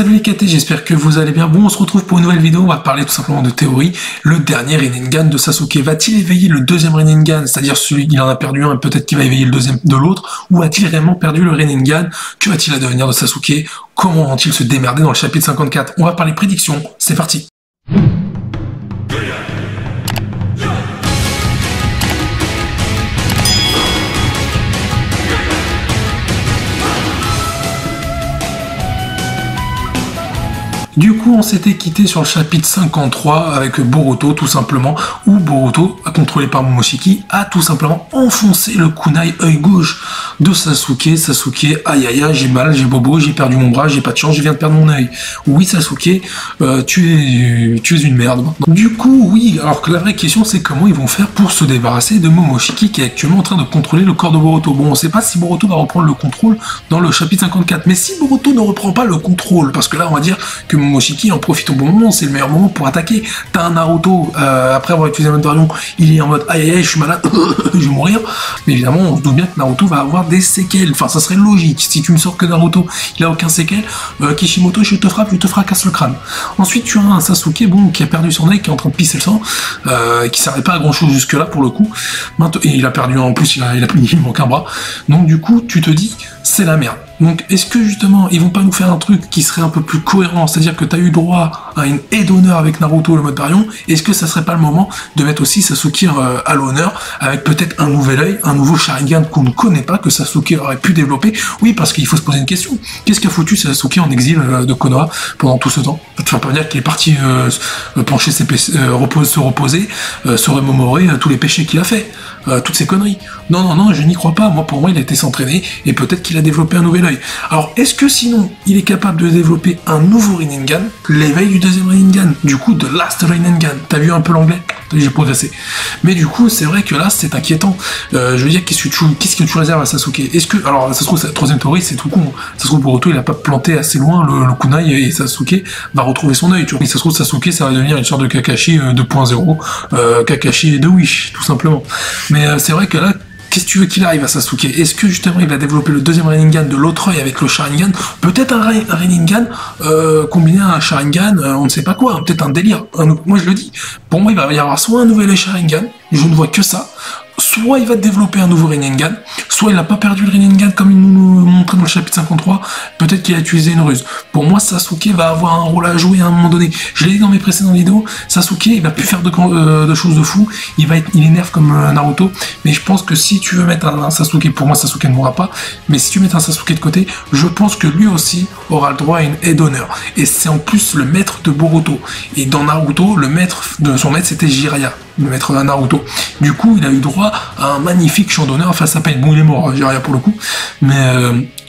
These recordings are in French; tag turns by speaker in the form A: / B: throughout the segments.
A: Salut les KT, j'espère que vous allez bien. Bon, on se retrouve pour une nouvelle vidéo, on va parler tout simplement de théorie. Le dernier Rinnegan de Sasuke, va-t-il éveiller le deuxième Rinnegan, c'est-à-dire celui qu'il en a perdu un, peut-être qu'il va éveiller le deuxième de l'autre, ou a-t-il réellement perdu le Rinnegan? Que va-t-il advenir de Sasuke? Comment vont-ils se démerder dans le chapitre 54? On va parler prédictions, c'est parti. Du coup, on s'était quitté sur le chapitre 53 avec Boruto, tout simplement, où Boruto, contrôlé par Momoshiki, a tout simplement enfoncé le kunai œil gauche de Sasuke. Sasuke, aïe aïe aïe, j'ai mal, j'ai bobo, j'ai perdu mon bras, j'ai pas de chance, je viens de perdre mon œil. Oui, Sasuke, tu es une merde. Du coup, oui, alors que la vraie question, c'est comment ils vont faire pour se débarrasser de Momoshiki, qui est actuellement en train de contrôler le corps de Boruto. Bon, on sait pas si Boruto va reprendre le contrôle dans le chapitre 54, mais si Boruto ne reprend pas le contrôle, parce que là, on va dire que Momoshiki en profite au bon moment, c'est le meilleur moment pour attaquer. T'as un Naruto, après avoir utilisé la mode variant, il est en mode aïe aïe aïe, je suis malade, je vais mourir. Mais évidemment, on se doute bien que Naruto va avoir des séquelles. Enfin, ça serait logique. Si tu me sors que Naruto, il a aucun séquelles, Kishimoto, je te fracasse le crâne. Ensuite, tu as un Sasuke, bon, qui a perdu son œil, qui est en train de pisser le sang, qui servait pas à grand chose jusque-là pour le coup. Et il a perdu, en plus, il manque un bras. Donc, du coup, tu te dis, c'est la merde. Donc, est-ce que justement, ils vont pas nous faire un truc qui serait un peu plus cohérent, c'est-à-dire que tu as eu droit à une aide d'honneur avec Naruto, le mode Baryon, est-ce que ça serait pas le moment de mettre aussi Sasuke à l'honneur, avec peut-être un nouvel œil, un nouveau Sharingan qu'on ne connaît pas, que Sasuke aurait pu développer? Oui, parce qu'il faut se poser une question. Qu'est-ce qu'a foutu Sasuke en exil de Konoha pendant tout ce temps? Tu vas pas me dire qu'il est parti pencher se reposer, se remémorer tous les péchés qu'il a fait, toutes ces conneries. Non, je n'y crois pas. Moi, pour moi, il a été s'entraîner, et peut-être qu'il a développé un nouvel œil. Alors, est-ce que sinon, il est capable de développer un nouveau Rinnegan, l'éveil du deuxième Rinnegan, du coup, de Last Rinnegan? T'as vu un peu l'anglais? J'ai progressé. Mais du coup, c'est vrai que là, c'est inquiétant. Je veux dire, qu'est-ce que tu réserves à Sasuke? Est-ce que, alors, ça se trouve, la troisième théorie, c'est tout con. Ça se trouve, Boruto, il a pas planté assez loin le kunai, et Sasuke va retrouver son œil, tu vois. Et ça se trouve, Sasuke, ça va devenir une sorte de Kakashi 2.0, Kakashi de Wish, tout simplement. Mais c'est vrai que là, qu'est-ce que tu veux qu'il arrive à Sasuke? Est-ce que justement il va développer le deuxième Rinnegan de l'autre œil avec le Sharingan? Peut-être un Rinnegan combiné à un Sharingan, on ne sait pas quoi, peut-être un délire. Moi je le dis, pour moi il va y avoir soit un nouvel œil Sharingan, je ne vois que ça, soit il va développer un nouveau Rinnegan, soit il n'a pas perdu le Rinnegan comme il nous montrait dans le chapitre 53, peut-être qu'il a utilisé une ruse. Pour moi, Sasuke va avoir un rôle à jouer à un moment donné. Je l'ai dit dans mes précédentes vidéos, Sasuke, il va plus faire de choses de fou, il énerve comme Naruto, mais je pense que si tu veux mettre un Sasuke, pour moi Sasuke ne mourra pas, mais si tu mets un Sasuke de côté, je pense que lui aussi aura le droit à une aide d'honneur. Et c'est en plus le maître de Boruto. Et dans Naruto, le maître de son maître, c'était Jiraiya, le maître de Naruto. Du coup, il a eu droit à un magnifique chant d'honneur. Enfin, ça s'appelle, bon, il est mort, Jiraiya pour le coup, mais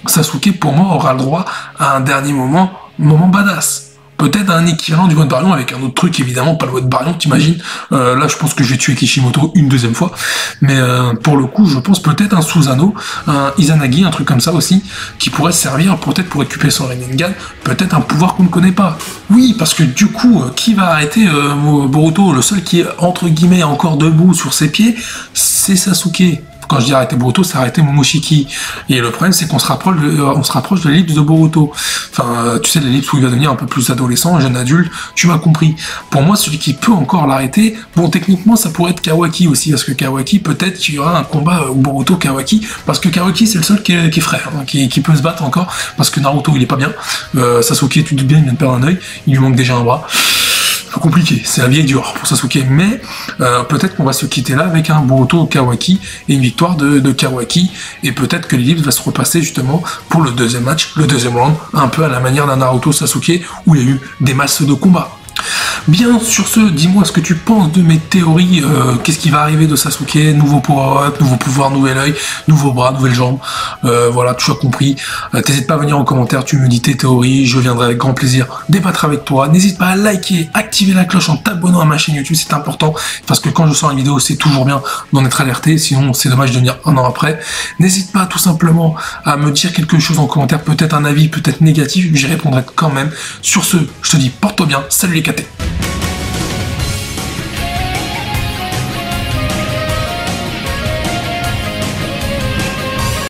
A: Sasuke, pour moi, aura le droit à un dernier moment badass. Peut-être un équivalent du mode Baryon avec un autre truc, évidemment, pas le mode Baryon, t'imagines. Là, je pense que je vais tuer Kishimoto une deuxième fois. Mais pour le coup, je pense peut-être un Susanoo, un Izanagi, un truc comme ça aussi, qui pourrait servir peut-être pour récupérer son Rinnegan, peut-être un pouvoir qu'on ne connaît pas. Oui, parce que du coup, qui va arrêter Boruto? Le seul qui est, entre guillemets, encore debout sur ses pieds, c'est Sasuke. Quand je dis arrêter Boruto, c'est arrêter Momoshiki. Et le problème, c'est qu'on se rapproche de l'ellipse de Boruto. Enfin, tu sais, l'ellipse où il va devenir un peu plus adolescent, jeune adulte, tu m'as compris. Pour moi, celui qui peut encore l'arrêter, bon, techniquement, ça pourrait être Kawaki aussi, parce que Kawaki, peut-être qu'il y aura un combat Boruto-Kawaki, parce que Kawaki, c'est le seul qui est frère, hein, qui peut se battre encore, parce que Naruto, il est pas bien. Sasuke, tu te doutes bien, il vient de perdre un œil, il lui manque déjà un bras. Compliqué, c'est la vieille Dior pour Sasuke, mais peut-être qu'on va se quitter là avec un Boruto Kawaki et une victoire de Kawaki, et peut-être que l'ellipse va se repasser justement pour le deuxième match, le deuxième round, un peu à la manière d'un Naruto Sasuke où il y a eu des masses de combat. Bien, sur ce, dis-moi ce que tu penses de mes théories, qu'est-ce qui va arriver de Sasuke, nouveau power-up, nouveau pouvoir, nouvel œil, nouveau bras, nouvelle jambe, voilà, tu as compris. T'hésites pas à venir en commentaire, tu me dis tes théories, je viendrai avec grand plaisir débattre avec toi. N'hésite pas à liker, activer la cloche en t'abonnant à ma chaîne YouTube, c'est important, parce que quand je sors une vidéo, c'est toujours bien d'en être alerté, sinon c'est dommage de venir un an après. N'hésite pas tout simplement à me dire quelque chose en commentaire, peut-être un avis, peut-être négatif, j'y répondrai quand même. Sur ce, je te dis porte-toi bien, salut les KT.